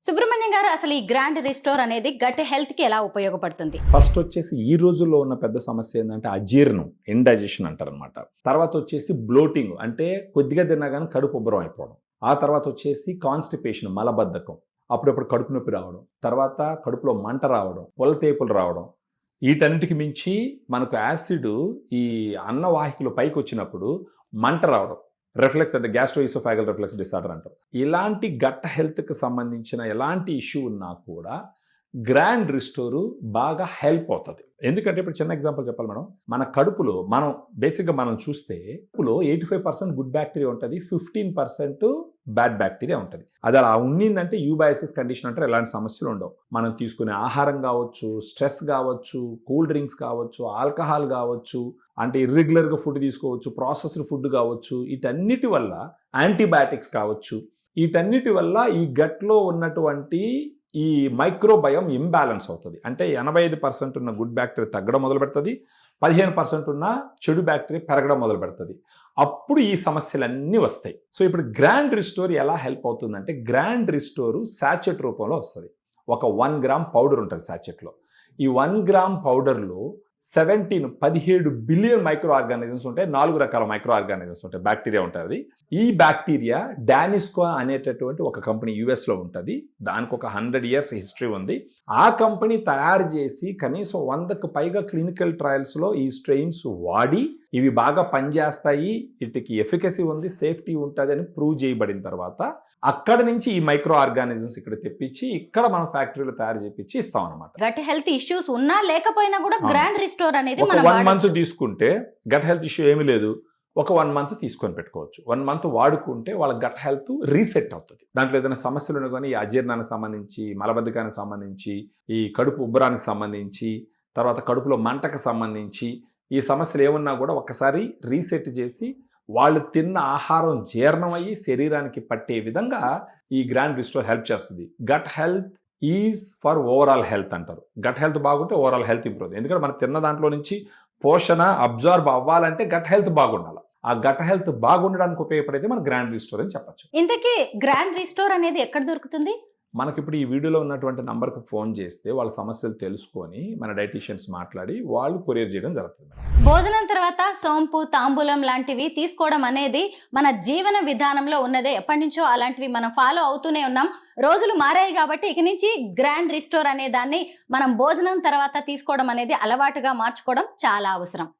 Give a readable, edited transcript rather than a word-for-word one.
సుబ్రహ్మణ్యం గారు, అసలు ఈ గ్రాండ్ రిస్టోర్ అనేది గట్ హెల్త్ కి ఎలా ఉపయోగపడుతుంది? ఫస్ట్ వచ్చేసి ఈ రోజుల్లో ఉన్న పెద్ద సమస్య ఏంటంటే అజీర్ణం, ఇండైజెషన్ అంటారనమాట. తర్వాత వచ్చేసి బ్లోటింగ్, అంటే కొద్దిగా తిన్నా కానీ కడుపు ఉబ్బరం అయిపోవడం. ఆ తర్వాత వచ్చేసి కాన్స్టిపేషన్, మలబద్ధకం, అప్పుడప్పుడు కడుపు నొప్పి రావడం, తర్వాత కడుపులో మంట రావడం, పొలతేపులు రావడం. వీటన్నిటికి మించి మనకు యాసిడ్ ఈ అన్నవాహికలు పైకి వచ్చినప్పుడు మంట రావడం, రిఫ్లెక్స్ అంటే గ్యాస్ట్రోఇసోఫాగల్ రిఫ్లెక్స్ డిసార్డర్ అంటారు. ఇలాంటి గట్ హెల్త్కి సంబంధించిన ఎలాంటి ఇష్యూ ఉన్నా కూడా గ్రాండ్ రిస్టోర్ బాగా హెల్ప్ అవుతుంది. ఎందుకంటే ఇప్పుడు చిన్న ఎగ్జాంపుల్ చెప్పాలి మేడం, మన కడుపులో బేసిక్గా మనం చూస్తే కడుపులో 85% గుడ్ బ్యాక్టీరియా ఉంటుంది, 15% బ్యాడ్ బ్యాక్టీరియా ఉంటుంది. అది అలా ఉన్నిందంటే యూబయాసిస్ కండిషన్ అంటారు. ఎలాంటి సమస్యలు ఉండవు. మనం తీసుకునే ఆహారం కావచ్చు, స్ట్రెస్ కావచ్చు, కూల్ డ్రింక్స్ కావచ్చు, ఆల్కహాల్ కావచ్చు, అంటే ఇర్రెగ్యులర్గా ఫుడ్ తీసుకోవచ్చు, ప్రాసెస్డ్ ఫుడ్ కావచ్చు, వీటన్నిటి వల్ల యాంటీబయాటిక్స్ కావచ్చు, వీటన్నిటి వల్ల ఈ గట్లో ఉన్నటువంటి ఈ మైక్రోబయోమ్ ఇంబ్యాలెన్స్ అవుతుంది. అంటే 85% ఉన్న గుడ్ బ్యాక్టీరియా తగ్గడం మొదలు పెడుతుంది, 15% ఉన్న చెడు బ్యాక్టీరియా పెరగడం మొదలు పెడుతుంది. అప్పుడు ఈ సమస్యలన్నీ వస్తాయి. సో ఇప్పుడు గ్రాండ్ రిస్టోర్ ఎలా హెల్ప్ అవుతుందంటే, గ్రాండ్ రిస్టోర్ సాచెట్ రూపంలో వస్తుంది. ఒక 1 గ్రామ్ పౌడర్ ఉంటుంది సాచెట్లో. ఈ 1 గ్రామ్ పౌడర్లో 17 బిలియన్ మైక్రో ఆర్గానిజమ్స్ ఉంటాయి. 4 రకాల మైక్రో ఆర్గానిజమ్స్ ఉంటాయి, బ్యాక్టీరియా ఉంటుంది. ఈ బ్యాక్టీరియా డానిస్కో అనేటటువంటి ఒక కంపెనీ యుఎస్లో ఉంటుంది. దానికి ఒక 100 years హిస్టరీ ఉంది. ఆ కంపెనీ తయారు చేసి కనీసం 100కు పైగా క్లినికల్ ట్రయల్స్లో ఈ స్ట్రెయిన్స్ వాడి ఇవి బాగా పనిచేస్తాయి, వీటికి ఎఫికసీ ఉంది, సేఫ్టీ ఉంటుంది అని ప్రూవ్ చేయబడిన తర్వాత అక్కడ నుంచి ఈ మైక్రో ఆర్గానిజమ్స్ ఇక్కడ తెప్పించి ఇక్కడ మన ఫ్యాక్టరీలో తయారు చేపించి ఇస్తాం అనమాట. గట్ హెల్త్ ఇష్యూస్ ఉన్నా లేకపోయినా కూడా గ్రాండ్ రిస్టోర్ అనేది ఒక 1 month తీసుకుంటే గట్ హెల్త్ ఇష్యూ ఏమీ లేదు, ఒక 1 month తీసుకొని పెట్టుకోవచ్చు. 1 month వాడుకుంటే వాళ్ళ గట్ హెల్త్ రీసెట్ అవుతుంది. దాంట్లో ఏదైనా సమస్యలు ఉన్నా కానీ ఈ అజీర్ణానికి సంబంధించి, మలబద్ధకానికి సంబంధించి, ఈ కడుపు ఉబ్బరానికి సంబంధించి, తర్వాత కడుపులో మంటకు సంబంధించి ఈ సమస్యలు ఏమున్నా కూడా ఒక్కసారి రీసెట్ చేసి వాళ్ళు తిన్న ఆహారం జీర్ణమయ్యి శరీరానికి పట్టే విధంగా ఈ గ్రాండ్ రిస్టోర్ హెల్ప్ చేస్తుంది. Gut health is for overall health అంటారు. గట్ హెల్త్ బాగుంటే ఓవరాల్ హెల్త్ ఇంప్రూవ్ అవుతుంది. ఎందుకంటే మనం తిన్న దాంట్లో నుంచి పోషణ అబ్జార్బ్ అవ్వాలంటే గట్ హెల్త్ బాగుండాలి. ఆ గట్ హెల్త్ బాగుండడానికి ఉపయోగపడేది మన గ్రాండ్ రిస్టోర్ అని చెప్పచ్చు. ఇంతకీ గ్రాండ్ రిస్టోర్ అనేది ఎక్కడ దొరుకుతుంది? మనకి ఇప్పుడు ఈ వీడియోలో ఉన్నటువంటి నంబర్కి ఫోన్ చేస్తే వాళ్ళ సమస్యలు తెలుసుకొని మన డైటీషియన్స్ మాట్లాడి వాళ్ళు కొరియర్ చేయడం జరుగుతుంది. భోజనం తర్వాత సోంపు, తాంబూలం లాంటివి తీసుకోవడం అనేది మన జీవన విధానంలో ఉన్నదే. ఎప్పటి నుంచో అలాంటివి మనం ఫాలో అవుతూనే ఉన్నాం. రోజులు మారాయి కాబట్టి ఇక నుంచి గ్రాండ్ రిస్టోర్ అనే దాన్ని మనం భోజనం తర్వాత తీసుకోవడం అనేది అలవాటుగా మార్చుకోవడం చాలా అవసరం.